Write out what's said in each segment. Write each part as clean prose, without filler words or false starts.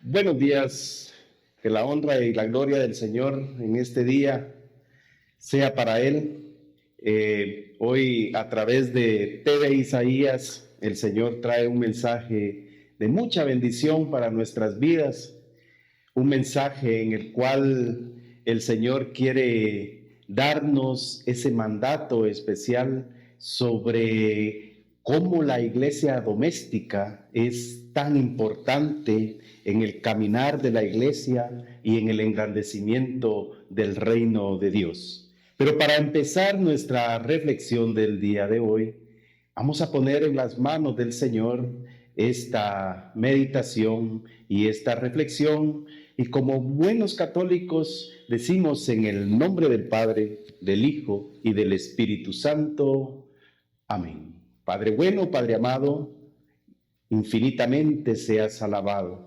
Buenos días, que la honra y la gloria del Señor en este día sea para Él. Hoy a través de TV Isaías, el Señor trae un mensaje de mucha bendición para nuestras vidas, un mensaje en el cual el Señor quiere darnos ese mandato especial sobre cómo la iglesia doméstica es tan importante en el caminar de la iglesia y en el engrandecimiento del reino de Dios. Pero para empezar nuestra reflexión del día de hoy, vamos a poner en las manos del Señor esta meditación y esta reflexión, y como buenos católicos decimos en el nombre del Padre, del Hijo y del Espíritu Santo. Amén. Padre bueno, Padre amado, infinitamente seas alabado.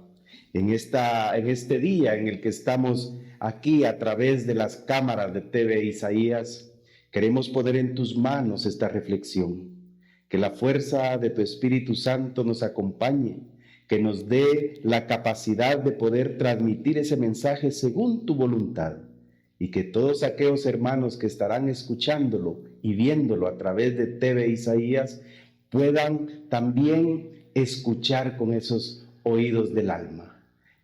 En este día en el que estamos aquí a través de las cámaras de TV Isaías, queremos poner en tus manos esta reflexión. Que la fuerza de tu Espíritu Santo nos acompañe, que nos dé la capacidad de poder transmitir ese mensaje según tu voluntad, y que todos aquellos hermanos que estarán escuchándolo y viéndolo a través de TV Isaías puedan también escuchar con esos oídos del alma.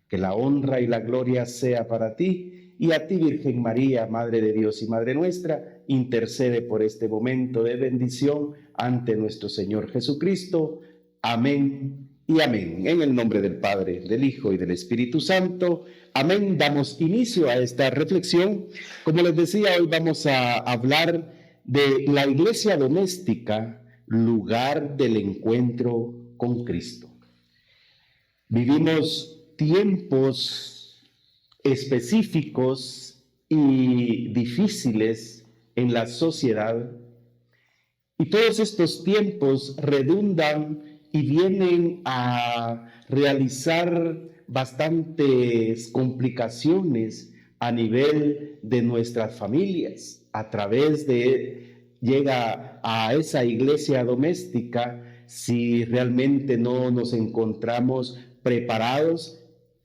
Que la honra y la gloria sea para ti, y a ti, Virgen María, Madre de Dios y Madre nuestra, intercede por este momento de bendición ante nuestro Señor Jesucristo. Amén y amén. En el nombre del Padre, del Hijo y del Espíritu Santo. Amén. Damos inicio a esta reflexión. Como les decía, hoy vamos a hablar de la iglesia doméstica, lugar del encuentro con Cristo. Vivimos tiempos específicos y difíciles en la sociedad, y todos estos tiempos redundan y vienen a realizar bastantes complicaciones a nivel de nuestras familias. A través de llega a esa iglesia doméstica si realmente no nos encontramos preparados,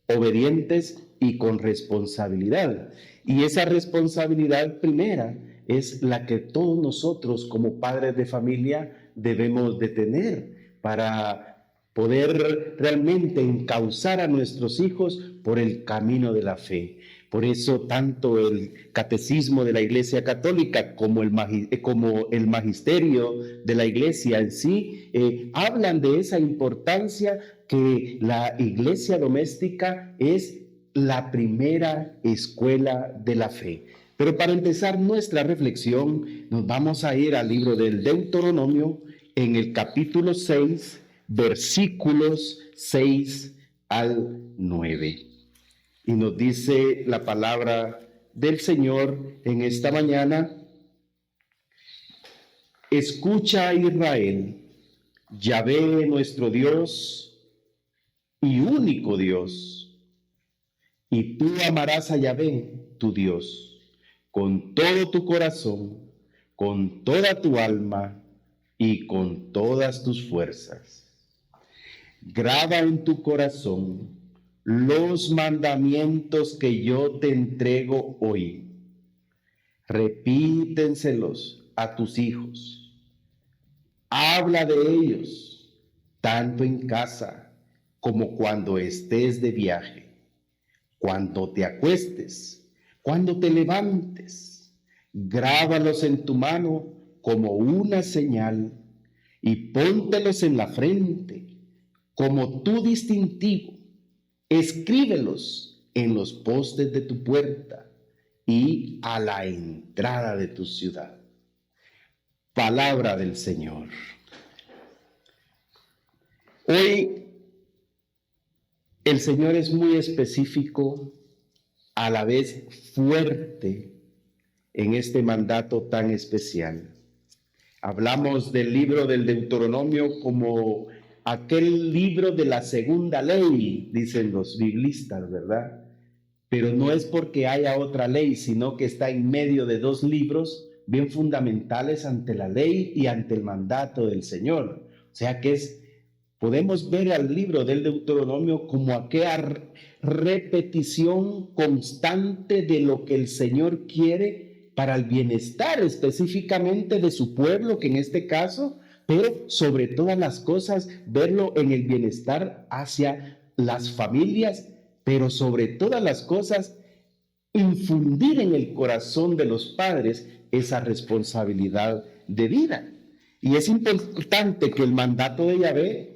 obedientes y con responsabilidad. Y esa responsabilidad primera es la que todos nosotros como padres de familia debemos de tener para poder realmente encauzar a nuestros hijos por el camino de la fe. Por eso tanto el catecismo de la Iglesia Católica como el magisterio de la Iglesia en sí hablan de esa importancia, que la iglesia doméstica es la primera escuela de la fe. Pero para empezar nuestra reflexión, nos vamos a ir al libro del Deuteronomio en el capítulo 6, versículos 6 al 9. Y nos dice la palabra del Señor en esta mañana: escucha, Israel, Yahvé nuestro Dios y único Dios, y tú amarás a Yahvé, tu Dios, con todo tu corazón, con toda tu alma y con todas tus fuerzas. Graba en tu corazón los mandamientos que yo te entrego hoy. Repítenselos a tus hijos. Habla de ellos, tanto en casa como cuando estés de viaje, cuando te acuestes, cuando te levantes. Grábalos en tu mano como una señal y póntelos en la frente como tu distintivo. Escríbelos en los postes de tu puerta y a la entrada de tu ciudad. Palabra del Señor. Hoy el Señor es muy específico, a la vez fuerte, en este mandato tan especial. Hablamos del libro del Deuteronomio como aquel libro de la segunda ley, dicen los biblistas, ¿verdad? Pero no es porque haya otra ley, sino que está en medio de dos libros bien fundamentales ante la ley y ante el mandato del Señor. O sea que es podemos ver al libro del Deuteronomio como aquella repetición constante de lo que el Señor quiere para el bienestar específicamente de su pueblo, que en este caso, pero sobre todas las cosas, verlo en el bienestar hacia las familias, pero sobre todas las cosas, infundir en el corazón de los padres esa responsabilidad de vida. Y es importante que el mandato de Yahvé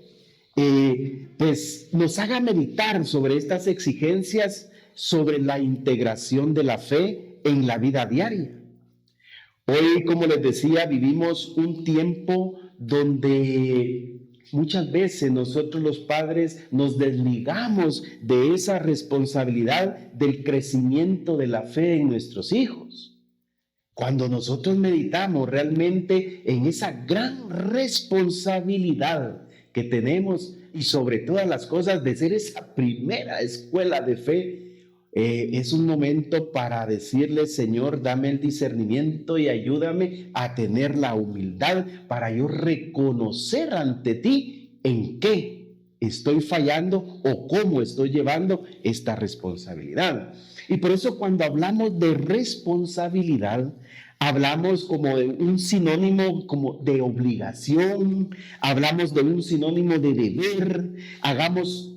pues nos haga meditar sobre estas exigencias, sobre la integración de la fe en la vida diaria. Hoy, como les decía, vivimos un tiempo donde muchas veces nosotros los padres nos desligamos de esa responsabilidad del crecimiento de la fe en nuestros hijos. Cuando nosotros meditamos realmente en esa gran responsabilidad que tenemos y sobre todas las cosas de ser esa primera escuela de fe, es un momento para decirle: Señor, dame el discernimiento y ayúdame a tener la humildad para yo reconocer ante ti en qué estoy fallando o cómo estoy llevando esta responsabilidad. Y por eso cuando hablamos de responsabilidad, hablamos como de un sinónimo como de obligación, hablamos de un sinónimo de deber, hablamos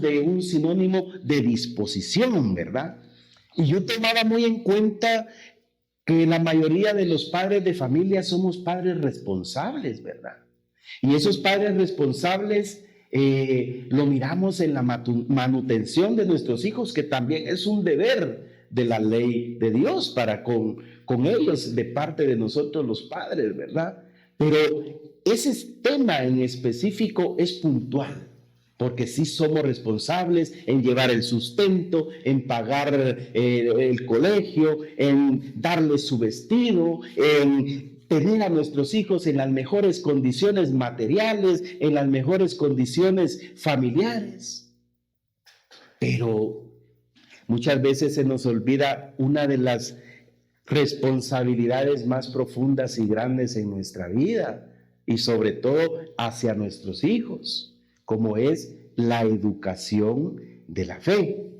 de un sinónimo de disposición, ¿verdad? Y yo tomaba muy en cuenta que la mayoría de los padres de familia somos padres responsables, ¿verdad? Y esos padres responsables lo miramos en la manutención de nuestros hijos, que también es un deber de la ley de Dios para con ellos, de parte de nosotros los padres, ¿verdad? Pero ese tema en específico es puntual, porque sí somos responsables en llevar el sustento, en pagar el colegio, en darles su vestido, en tener a nuestros hijos en las mejores condiciones materiales, en las mejores condiciones familiares. Pero muchas veces se nos olvida una de las responsabilidades más profundas y grandes en nuestra vida, y sobre todo hacia nuestros hijos, como es la educación de la fe.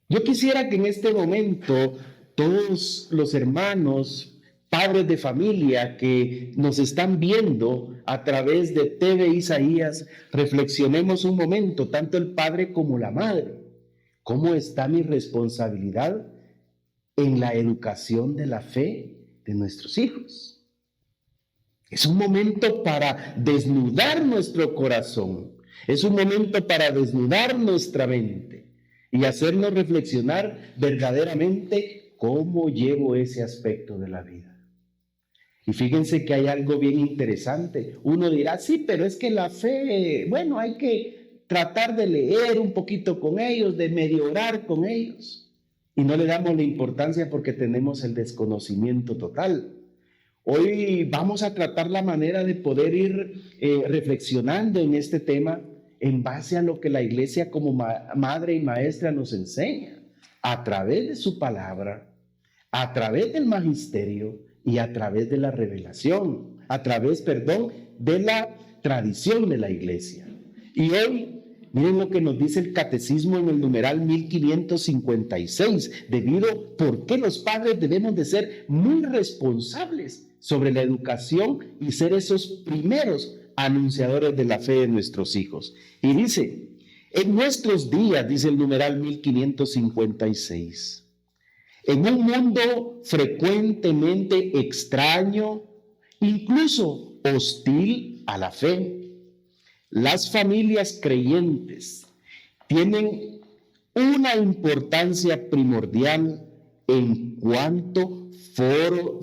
Yo quisiera que en este momento todos los hermanos, padres de familia que nos están viendo a través de TV Isaías, reflexionemos un momento, tanto el padre como la madre. ¿Cómo está mi responsabilidad en la educación de la fe de nuestros hijos? Es un momento para desnudar nuestro corazón, es un momento para desnudar nuestra mente y hacernos reflexionar verdaderamente cómo llevo ese aspecto de la vida. Y fíjense que hay algo bien interesante. Uno dirá: sí, pero es que la fe, bueno, hay que tratar de leer un poquito con ellos, de medio orar con ellos. Y no le damos la importancia porque tenemos el desconocimiento total. Hoy vamos a tratar la manera de poder ir reflexionando en este tema en base a lo que la iglesia como madre y maestra nos enseña, a través de su palabra, a través del magisterio y a través de la revelación, a través, de la tradición de la iglesia. Y hoy, miren lo que nos dice el catecismo en el numeral 1556, por qué los padres debemos de ser muy responsables sobre la educación y ser esos primeros anunciadores de la fe de nuestros hijos. Y dice: en nuestros días, dice el numeral 1556, en un mundo frecuentemente extraño, incluso hostil a la fe, las familias creyentes tienen una importancia primordial en cuanto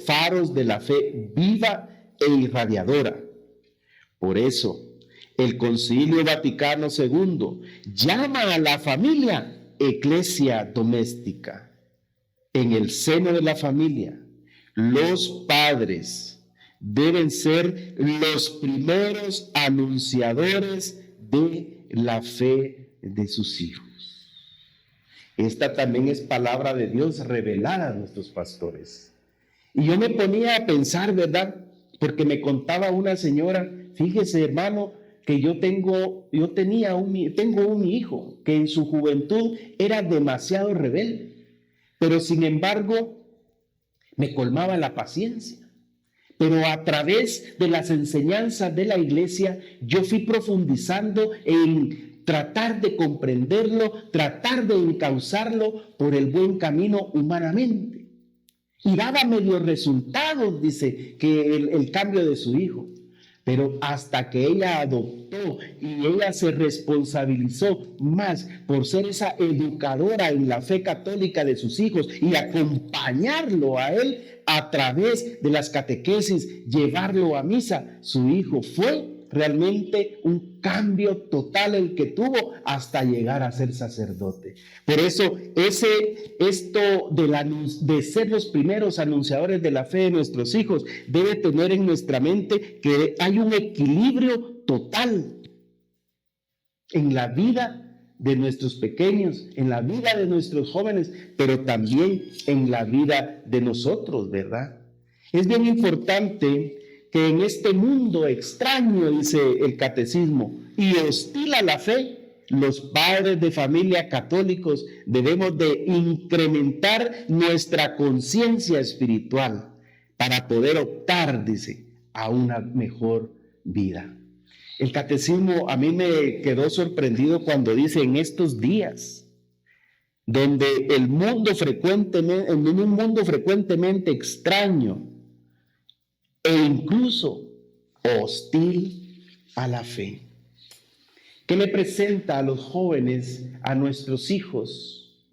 faros de la fe viva e irradiadora. Por eso, el Concilio Vaticano II llama a la familia eclesia doméstica. En el seno de la familia, los padres deben ser los primeros anunciadores de la fe de sus hijos. Esta también es palabra de Dios revelada a nuestros pastores. Y yo me ponía a pensar, ¿verdad? Porque me contaba una señora: fíjese, hermano, que tengo un hijo que en su juventud era demasiado rebelde, pero sin embargo me colmaba la paciencia. Pero a través de las enseñanzas de la iglesia, yo fui profundizando en tratar de comprenderlo, tratar de encauzarlo por el buen camino humanamente. Y daba medios resultados, dice, que el cambio de su hijo. Pero hasta que ella adoptó y ella se responsabilizó más por ser esa educadora en la fe católica de sus hijos y acompañarlo a él a través de las catequesis, llevarlo a misa, su hijo fue realmente un cambio total el que tuvo hasta llegar a ser sacerdote. Por eso esto de ser los primeros anunciadores de la fe de nuestros hijos debe tener en nuestra mente que hay un equilibrio total en la vida de nuestros pequeños, en la vida de nuestros jóvenes, pero también en la vida de nosotros, ¿verdad? Es bien importante que en este mundo extraño, dice el catecismo, y hostil a la fe, los padres de familia católicos debemos de incrementar nuestra conciencia espiritual para poder optar, dice, a una mejor vida. El catecismo a mí me quedó sorprendido cuando dice en estos días, donde en un mundo frecuentemente extraño e incluso hostil a la fe. ¿Qué le presenta a los jóvenes, a nuestros hijos?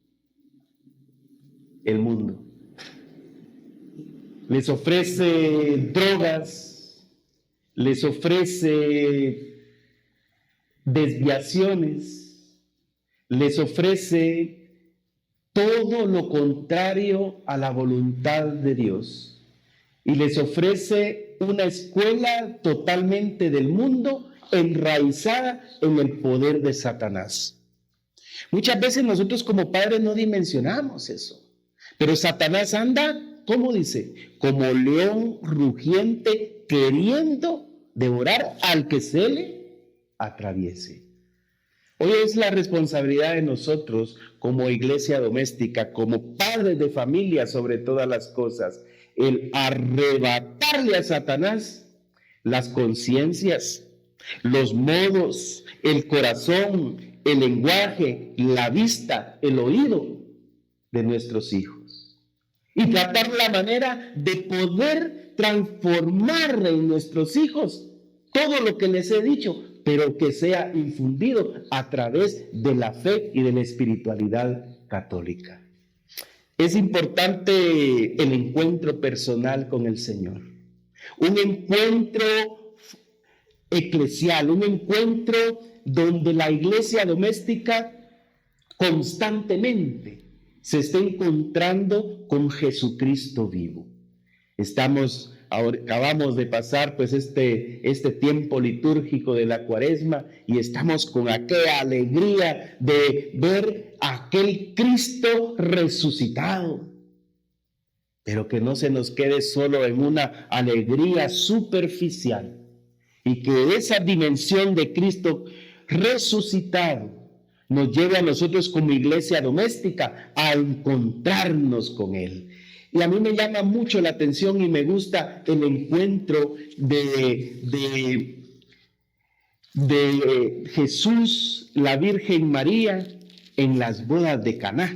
El mundo. Les ofrece drogas, les ofrece desviaciones, les ofrece todo lo contrario a la voluntad de Dios. Y les ofrece una escuela totalmente del mundo, enraizada en el poder de Satanás. Muchas veces nosotros como padres no dimensionamos eso. Pero Satanás anda, ¿cómo dice? Como león rugiente queriendo devorar al que se le atraviese. Hoy es la responsabilidad de nosotros como iglesia doméstica, como padres de familia sobre todas las cosas, el arrebatarle a Satanás las conciencias, los modos, el corazón, el lenguaje, la vista, el oído de nuestros hijos. Y tratar la manera de poder transformar en nuestros hijos todo lo que les he dicho, pero que sea infundido a través de la fe y de la espiritualidad católica. Es importante el encuentro personal con el Señor, un encuentro eclesial, un encuentro donde la iglesia doméstica constantemente se esté encontrando con Jesucristo vivo. Acabamos de pasar pues este tiempo litúrgico de la Cuaresma y estamos con aquella alegría de ver a aquel Cristo resucitado. Pero que no se nos quede solo en una alegría superficial y que esa dimensión de Cristo resucitado nos lleve a nosotros como iglesia doméstica a encontrarnos con Él. Y a mí me llama mucho la atención y me gusta el encuentro de Jesús, la Virgen María, en las bodas de Caná.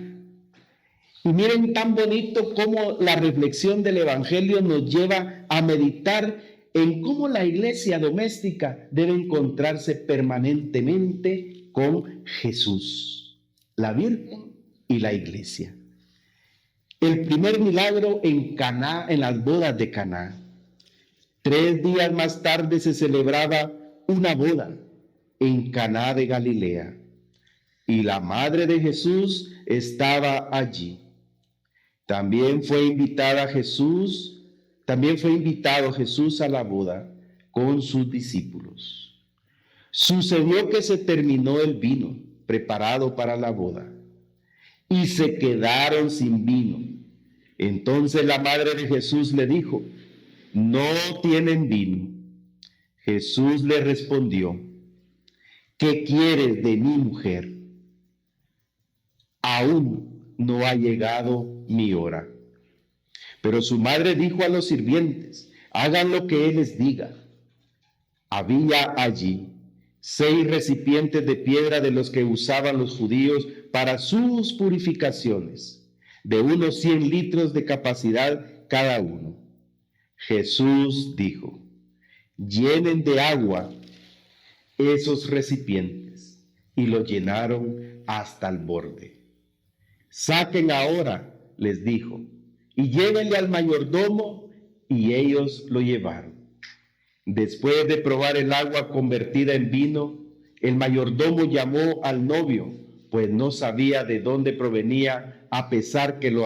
Y miren tan bonito cómo la reflexión del Evangelio nos lleva a meditar en cómo la iglesia doméstica debe encontrarse permanentemente con Jesús, la Virgen y la iglesia. El primer milagro en Caná, en las bodas de Caná. 3 días más tarde se celebraba una boda en Caná de Galilea y la madre de Jesús estaba allí. También fue invitado Jesús a la boda con sus discípulos. Sucedió que se terminó el vino preparado para la boda y se quedaron sin vino. Entonces la madre de Jesús le dijo: no tienen vino. Jesús le respondió: ¿qué quieres de mi mujer? Aún no ha llegado mi hora. Pero su madre dijo a los sirvientes, hagan lo que él les diga. Había allí 6 recipientes de piedra de los que usaban los judíos para sus purificaciones, de unos 100 litros de capacidad cada uno. Jesús dijo, llenen de agua esos recipientes, y los llenaron hasta el borde. Saquen ahora, les dijo, y llévenle al mayordomo, y ellos lo llevaron. Después de probar el agua convertida en vino, el mayordomo llamó al novio, pues no sabía de dónde provenía, a pesar que lo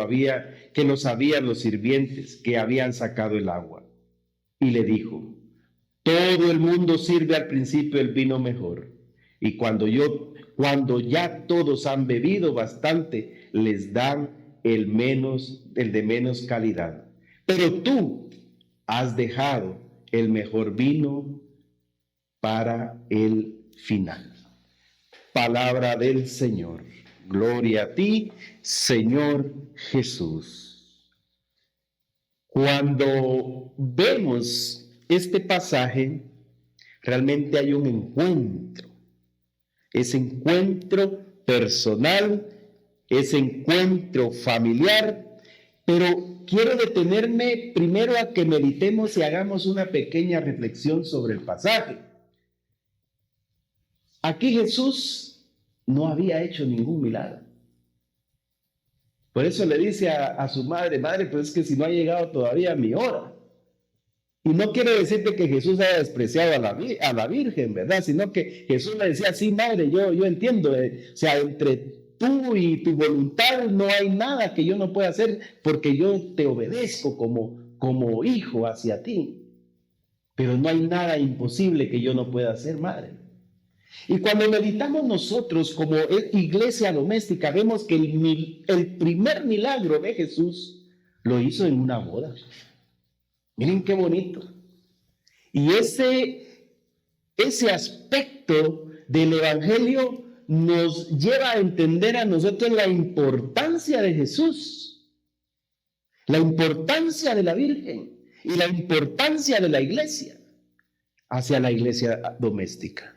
sabían los sirvientes que habían sacado el agua. Y le dijo, todo el mundo sirve al principio el vino mejor, y cuando ya todos han bebido bastante, les dan el de menos calidad. Pero tú has dejado el mejor vino para el final. Palabra del Señor. Gloria a ti, Señor Jesús. Cuando vemos este pasaje, realmente hay un encuentro. Ese encuentro personal, ese encuentro familiar, pero quiero detenerme primero a que meditemos y hagamos una pequeña reflexión sobre el pasaje. Aquí Jesús no había hecho ningún milagro. Por eso le dice a su madre, madre, pues es que si no ha llegado todavía mi hora. Y no quiero decirte que Jesús haya despreciado a la Virgen, ¿verdad? Sino que Jesús le decía, sí, madre, yo entiendo. O sea, entre tú y tu voluntad no hay nada que yo no pueda hacer porque yo te obedezco como hijo hacia ti. Pero no hay nada imposible que yo no pueda hacer, madre. Y cuando meditamos nosotros como iglesia doméstica, vemos que el primer milagro de Jesús lo hizo en una boda. Miren qué bonito. Y ese aspecto del Evangelio nos lleva a entender a nosotros la importancia de Jesús, la importancia de la Virgen y la importancia de la iglesia hacia la iglesia doméstica.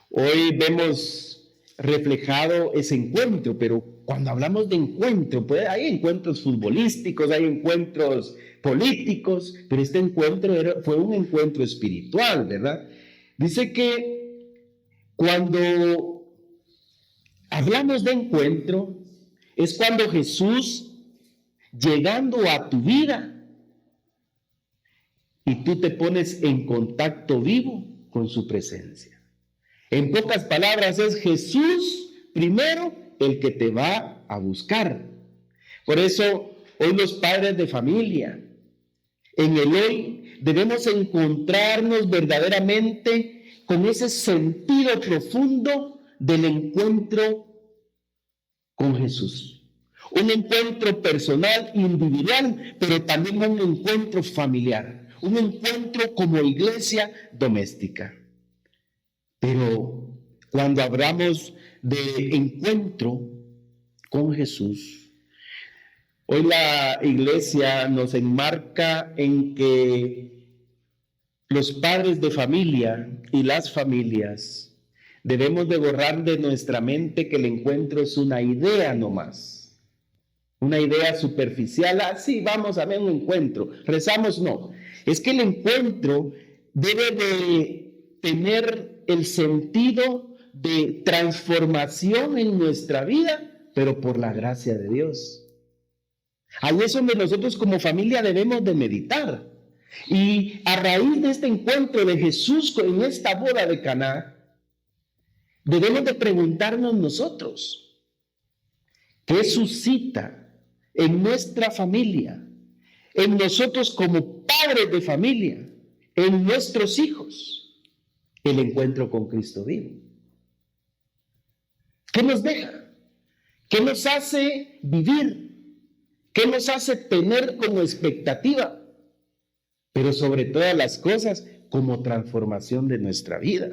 Hoy vemos reflejado ese encuentro, pero cuando hablamos de encuentro, pues hay encuentros futbolísticos, hay encuentros políticos, pero este encuentro fue un encuentro espiritual, ¿verdad? Dice que cuando hablamos de encuentro, es cuando Jesús, llegando a tu vida, y tú te pones en contacto vivo con su presencia. En pocas palabras, es Jesús primero el que te va a buscar. Por eso, hoy los padres de familia, en el hoy, debemos encontrarnos verdaderamente con ese sentido profundo del encuentro con Jesús. Un encuentro personal, individual, pero también un encuentro familiar. Un encuentro como iglesia doméstica. Pero cuando hablamos de encuentro con Jesús, hoy la iglesia nos enmarca en que los padres de familia y las familias debemos de borrar de nuestra mente que el encuentro es una idea nomás, una idea superficial. Sí, vamos a ver un encuentro, rezamos, no. Es que el encuentro debe de tener el sentido de transformación en nuestra vida, pero por la gracia de Dios. Ahí es donde nosotros como familia debemos de meditar. Y a raíz de este encuentro de Jesús en esta boda de Caná, debemos de preguntarnos nosotros, ¿qué suscita en nuestra familia, en nosotros como padres de familia, en nuestros hijos, el encuentro con Cristo vivo? ¿Qué nos deja? ¿Qué nos hace vivir? ¿Qué nos hace tener como expectativa? Pero sobre todas las cosas, como transformación de nuestra vida.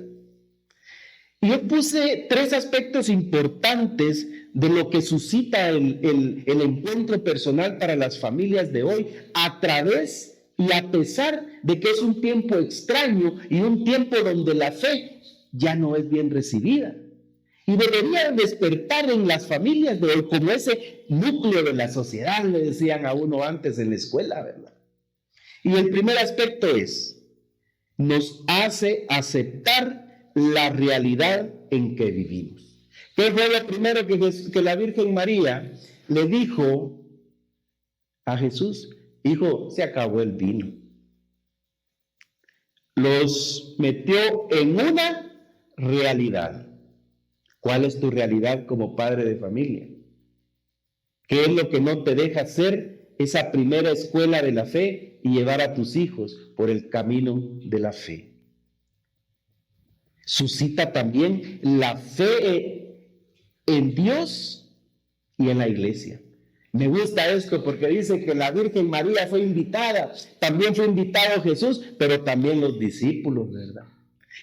Y yo puse 3 aspectos importantes de lo que suscita el encuentro personal para las familias de hoy, a través y a pesar de que es un tiempo extraño y un tiempo donde la fe ya no es bien recibida. Y debería despertar en las familias de hoy como ese núcleo de la sociedad, le decían a uno antes en la escuela, ¿verdad? Y el primer aspecto es, nos hace aceptar la realidad en que vivimos. ¿Qué fue lo primero que la Virgen María le dijo a Jesús? Hijo, se acabó el vino. Los metió en una realidad. ¿Cuál es tu realidad como padre de familia? ¿Qué es lo que no te deja ser esa primera escuela de la fe y llevar a tus hijos por el camino de la fe? Suscita también la fe en Dios y en la iglesia. Me gusta esto porque dice que la Virgen María fue invitada, también fue invitado Jesús, pero también los discípulos, ¿verdad?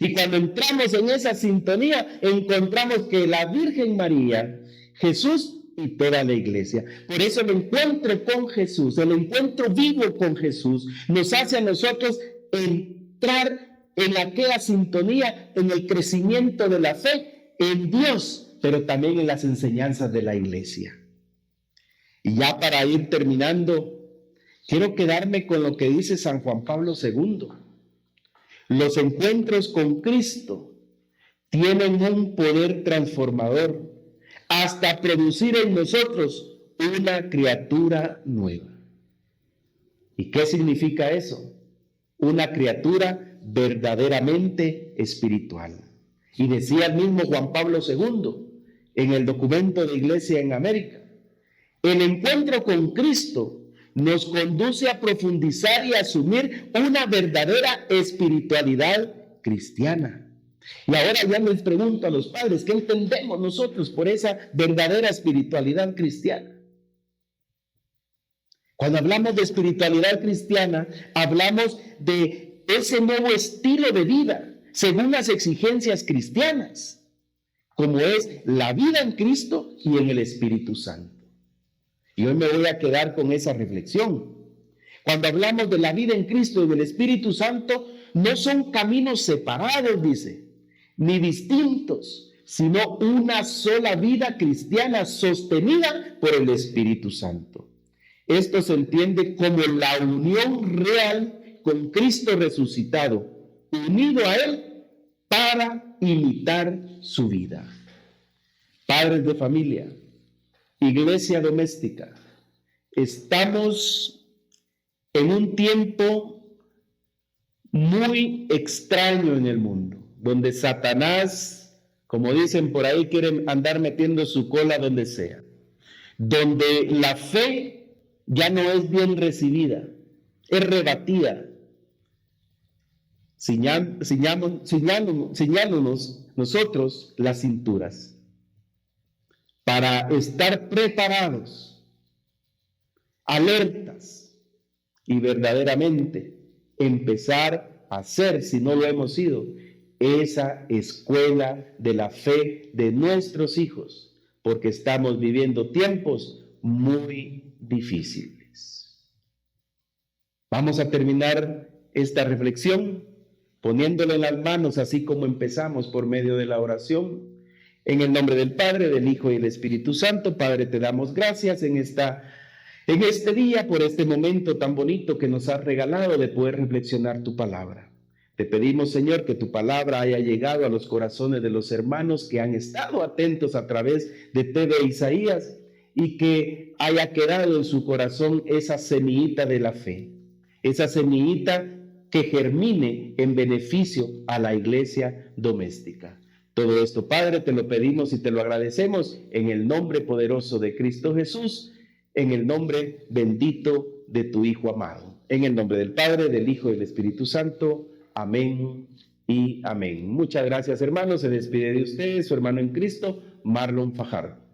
Y cuando entramos en esa sintonía, encontramos que la Virgen María, Jesús y toda la iglesia. Por eso el encuentro con Jesús, el encuentro vivo con Jesús, nos hace a nosotros entrar en aquella sintonía, en el crecimiento de la fe, en Dios, pero también en las enseñanzas de la iglesia. Y ya para ir terminando, quiero quedarme con lo que dice San Juan Pablo II. Los encuentros con Cristo tienen un poder transformador hasta producir en nosotros una criatura nueva. ¿Y qué significa eso? Una criatura verdaderamente espiritual. Y decía el mismo Juan Pablo II en el documento de Iglesia en América, el encuentro con Cristo nos conduce a profundizar y a asumir una verdadera espiritualidad cristiana. Y ahora ya les pregunto a los padres, ¿qué entendemos nosotros por esa verdadera espiritualidad cristiana? Cuando hablamos de espiritualidad cristiana, hablamos de ese nuevo estilo de vida según las exigencias cristianas, como es la vida en Cristo y en el Espíritu Santo. Y hoy me voy a quedar con esa reflexión. Cuando hablamos de la vida en Cristo y del Espíritu Santo, no son caminos separados, dice, ni distintos, sino una sola vida cristiana sostenida por el Espíritu Santo. Esto se entiende como la unión real con Cristo resucitado, unido a Él para imitar su vida. Padres de familia, iglesia doméstica, estamos en un tiempo muy extraño en el mundo, donde Satanás, como dicen por ahí, quiere andar metiendo su cola donde sea, donde la fe ya no es bien recibida, es rebatida, señalándonos nosotros las cinturas, para estar preparados, alertas y verdaderamente empezar a ser, si no lo hemos sido, esa escuela de la fe de nuestros hijos, porque estamos viviendo tiempos muy difíciles. Vamos a terminar esta reflexión poniéndole en las manos, así como empezamos, por medio de la oración. En el nombre del Padre, del Hijo y del Espíritu Santo. Padre, te damos gracias en este día por este momento tan bonito que nos has regalado de poder reflexionar tu palabra. Te pedimos, Señor, que tu palabra haya llegado a los corazones de los hermanos que han estado atentos a través de TV Isaías y que haya quedado en su corazón esa semillita de la fe, esa semillita que germine en beneficio a la iglesia doméstica. Todo esto, Padre, te lo pedimos y te lo agradecemos en el nombre poderoso de Cristo Jesús, en el nombre bendito de tu Hijo amado. En el nombre del Padre, del Hijo y del Espíritu Santo. Amén y amén. Muchas gracias, hermanos. Se despide de ustedes su hermano en Cristo, Marlon Fajardo.